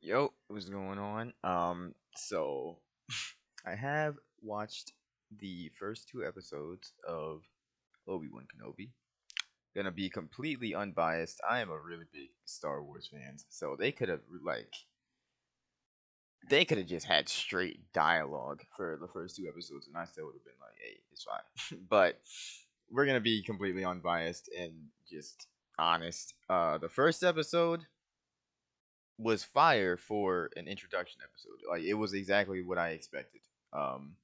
Yo, what's going on? So I have watched the first two episodes of Obi-Wan Kenobi. Gonna be completely unbiased. I am a really big Star Wars fan, so they could have just had straight dialogue for the first two episodes, and I still would have been like, "Hey, it's fine." But we're gonna be completely unbiased and just honest. The first episode was fire for an introduction episode. Like it was exactly what I expected. Um,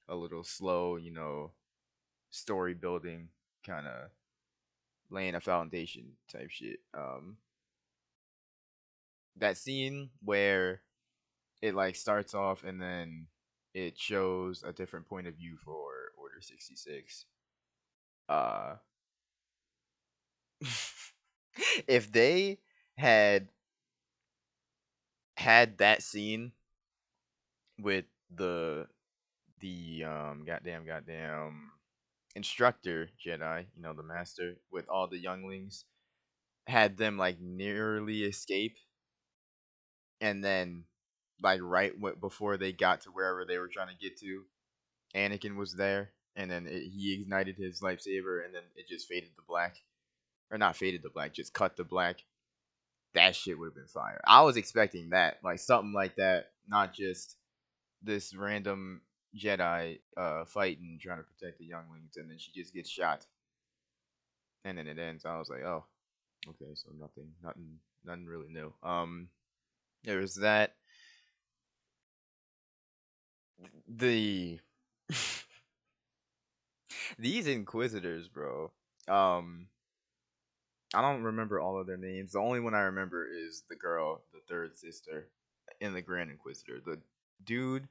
a little slow, story building, kind of laying a foundation type shit. That scene where it like starts off and then it shows a different point of view for Order 66. Uh, if they had had that scene with the goddamn instructor Jedi, the master with all the younglings, had them like nearly escape, and then like before they got to wherever they were trying to get to, Anakin was there, and then he ignited his lightsaber, and then it just faded to black, or not faded to black, just cut to black. That shit would have been fire. I was expecting that, like something like that, not just this random Jedi fighting trying to protect the younglings, and then she just gets shot, and then it ends. I was like, oh, okay, so nothing really new. There was that. The these Inquisitors, bro. Um, I don't remember all of their names. The only one I remember is the girl, the third sister, in the Grand Inquisitor. The dude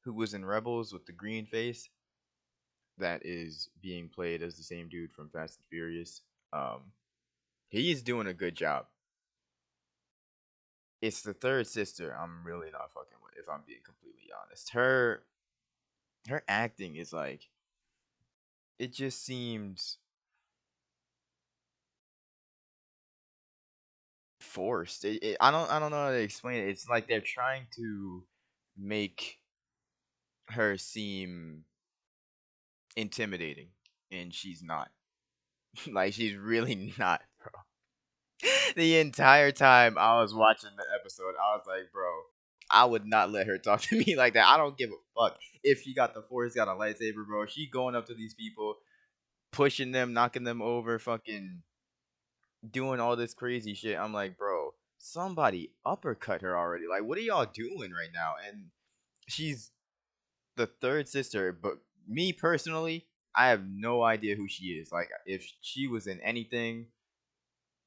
who was in Rebels with the green face, that is being played as the same dude from Fast and Furious. Um, he's doing a good job. It's the third sister I'm really not fucking with, if I'm being completely honest. Her acting is like, it just seems forced. I don't know how to explain it. It's like they're trying to make her seem intimidating, and she's not. Like she's really not, bro. The entire time I was watching the episode, I was like, bro, I would not let her talk to me like that. I don't give a fuck if she got the force, got a lightsaber, bro. She going up to these people, pushing them, knocking them over, fucking doing all this crazy shit. I'm like, bro, somebody uppercut her already. Like, what are y'all doing right now? And she's the third sister, but me personally, I have no idea who she is. Like, if she was in anything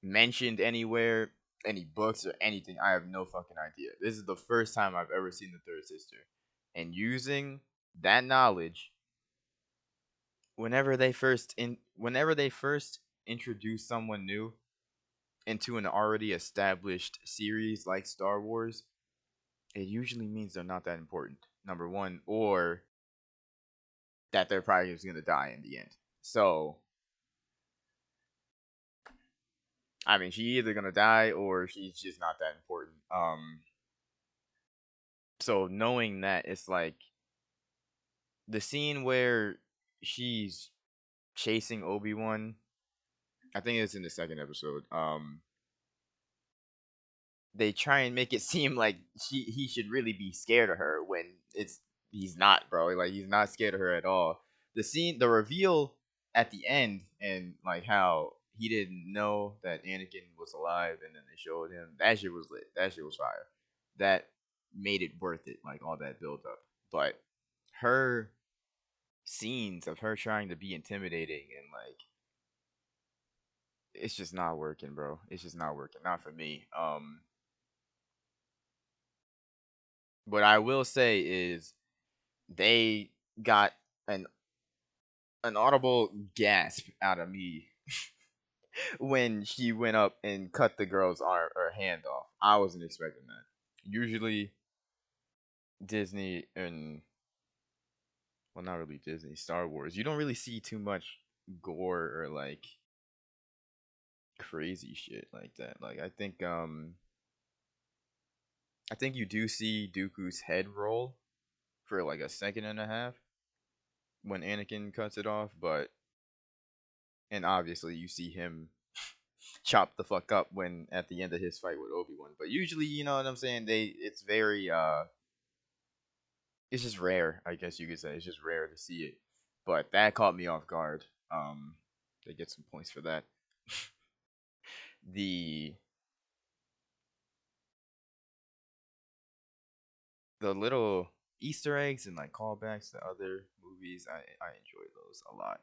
mentioned anywhere, any books or anything, I have no fucking idea. This is the first time I've ever seen the third sister, and using that knowledge, whenever they first introduce someone new into an already established series like Star Wars, it usually means they're not that important. Number one, or that they're probably just gonna die in the end. So, I mean, she's either gonna die or she's just not that important. So knowing that, it's like the scene where she's chasing Obi-Wan. I think it's in the second episode. They try and make it seem like he should really be scared of her when he's not, bro. Like he's not scared of her at all. The reveal at the end, and like how he didn't know that Anakin was alive, and then they showed him. That shit was lit. That shit was fire. That made it worth it. Like all that build up. But her scenes of her trying to be intimidating and like it's just not working, bro. It's just not working. Not for me. What I will say is they got an an audible gasp out of me when she went up and cut the girl's arm or hand off. I wasn't expecting that. Usually Disney and well, not really Disney, Star Wars. You don't really see too much gore or like crazy shit like that. Like I think I think you do see Dooku's head roll for like a second and a half when Anakin cuts it off, but and obviously you see him chop the fuck up when at the end of his fight with Obi-Wan. But usually, you know what I'm saying, it's very it's just rare, I guess you could say. It's just rare to see it. But that caught me off guard. They get some points for that. the the little Easter eggs and like callbacks to other movies, I enjoy those a lot.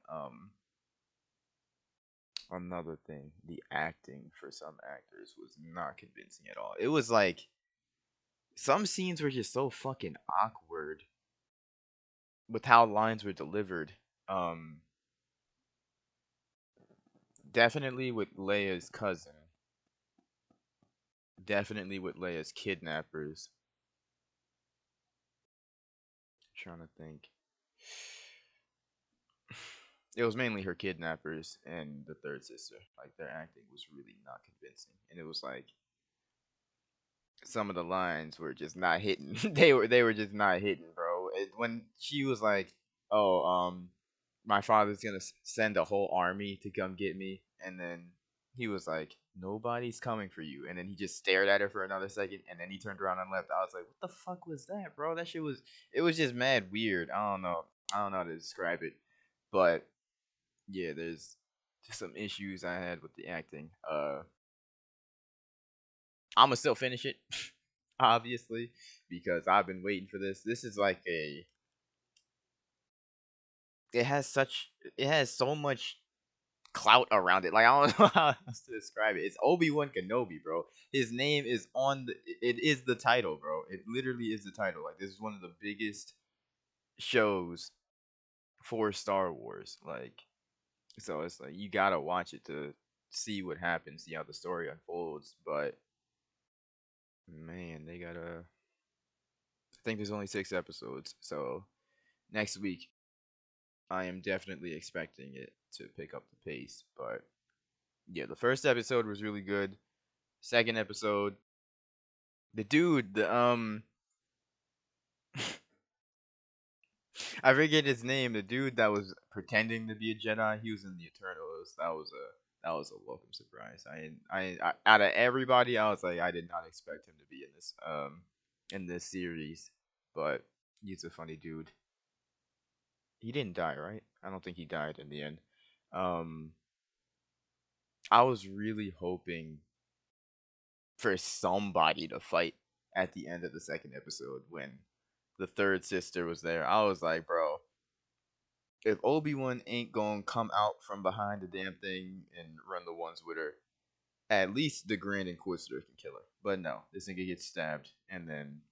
Another thing, the acting for some actors was not convincing at all. It was like some scenes were just so fucking awkward with how lines were delivered. Um, Definitely with Leia's cousin. Definitely with Leia's kidnappers. Trying to think. It was mainly her kidnappers and the third sister. Like their acting was really not convincing, and it was like some of the lines were just not hitting. They were just not hitting, bro. When she was like, "Oh, my father's gonna send a whole army to come get me," and then he was like, "Nobody's coming for you," and then he just stared at her for another second, and then he turned around and left. I was like, "What the fuck was that, bro? That shit was it was just mad weird. I don't know. I don't know how to describe it, but yeah, there's just some issues I had with the acting. I'm gonna still finish it, obviously, because I've been waiting for this. This is like a it has such it has so much clout around it. Like I don't know how else to describe it. It's Obi-Wan Kenobi, bro. His name is on the it is the title, bro. It literally is the title. Like this is one of the biggest shows for Star Wars. Like so it's like you gotta watch it to see what happens, see how the story unfolds. But man, they gotta I think there's only 6 episodes, so next week I am definitely expecting it to pick up the pace. But yeah, the first episode was really good. Second episode, the dude, the I forget his name. The dude that was pretending to be a Jedi, he was in the Eternals. That was a welcome surprise. Out of everybody, I was like, I did not expect him to be in this series, but he's a funny dude. He didn't die, right? I don't think he died in the end. Um, I was really hoping for somebody to fight at the end of the second episode when the third sister was there. I was like, bro, if Obi-Wan ain't gonna come out from behind the damn thing and run the ones with her, at least the Grand Inquisitor can kill her. But no, this nigga gets stabbed and then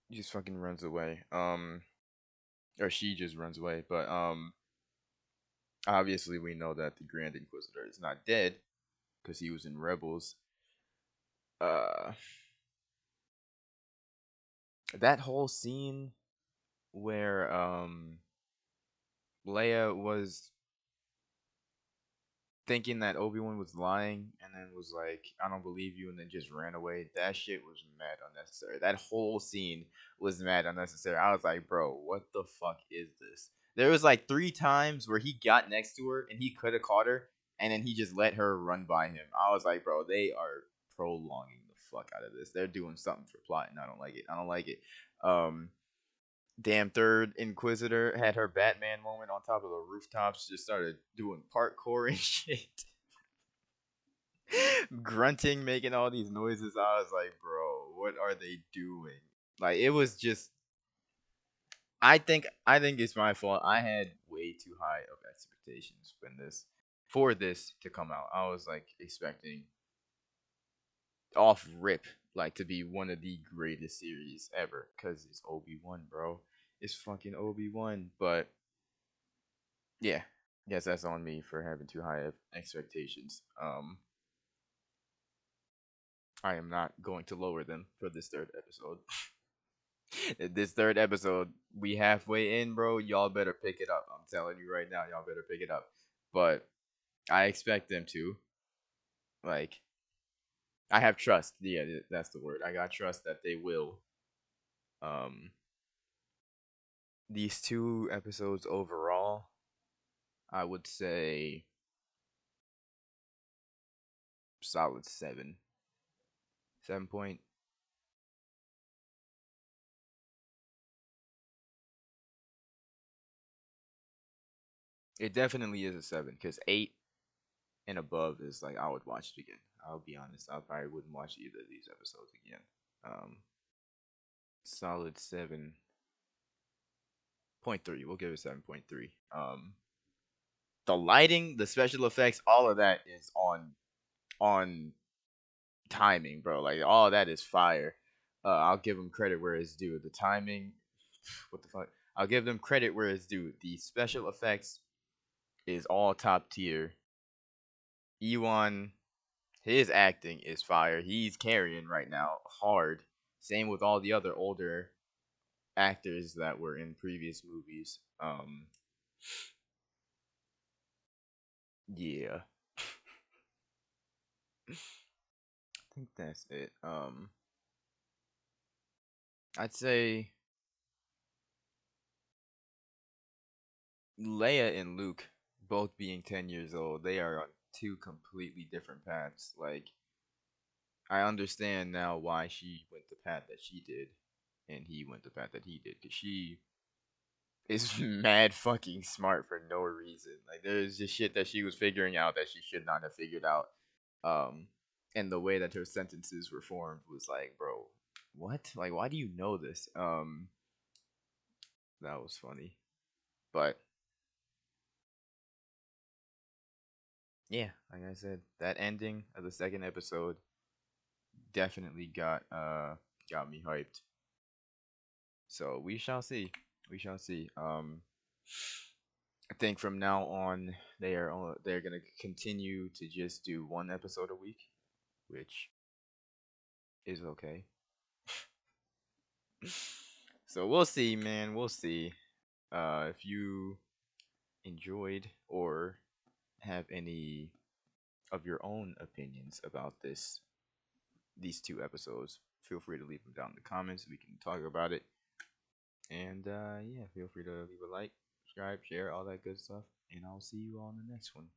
he just fucking runs away. Or she just runs away. But obviously we know that the Grand Inquisitor is not dead because he was in Rebels. Uh, that whole scene where Leia was thinking that Obi-Wan was lying and then was like, I don't believe you, and then just ran away. That shit was mad unnecessary. That whole scene was mad unnecessary. I was like, bro, what the fuck is this? There was like 3 times where he got next to her and he could have caught her, and then he just let her run by him. I was like, bro, they are prolonging the fuck out of this. They're doing something for plot, and I don't like it. I don't like it. Um, damn third Inquisitor had her Batman moment on top of the rooftops, just started doing parkour and shit. Grunting, making all these noises. I was like, bro, what are they doing? Like it was just I think it's my fault. I had way too high of expectations for this to come out. I was like expecting off rip like to be one of the greatest series ever cuz it's Obi-Wan, bro. It's fucking Obi-Wan, but yeah, yes, that's on me for having too high of expectations. I am not going to lower them for this third episode. This third episode, we halfway in, bro. Y'all better pick it up. I'm telling you right now, y'all better pick it up. But I expect them to. Like, I have trust. Yeah, that's the word. I got trust that they will. Um, these two episodes overall, I would say solid 7. 7 point. It definitely is a 7 because 8 and above is like I would watch it again. I'll be honest. I probably wouldn't watch either of these episodes again. Solid 7.3. We'll give it 7.3. The lighting, the special effects, all of that is on timing, bro. Like all that is fire. I'll give them credit where it's due. The timing, what the fuck? I'll give them credit where it's due. The special effects is all top tier. Ewan, his acting is fire. He's carrying right now hard. Same with all the other older actors that were in previous movies. Yeah, I think that's it. I'd say Leia and Luke, both being 10 years old, they are on two completely different paths. Like, I understand now why she went the path that she did, and he went the path that he did, because she is mad fucking smart for no reason. Like, there's just shit that she was figuring out that she should not have figured out. Um, and the way that her sentences were formed was like, bro, what? Like, why do you know this? That was funny. But yeah, like I said, that ending of the second episode definitely got me hyped. So we shall see. We shall see. I think from now on they're gonna continue to just do one episode a week, which is okay. So we'll see, man. We'll see. If you enjoyed or have any of your own opinions about these two episodes, feel free to leave them down in the comments. We can talk about it. And yeah, feel free to leave a like, subscribe, share, all that good stuff. And I'll see you on the next one.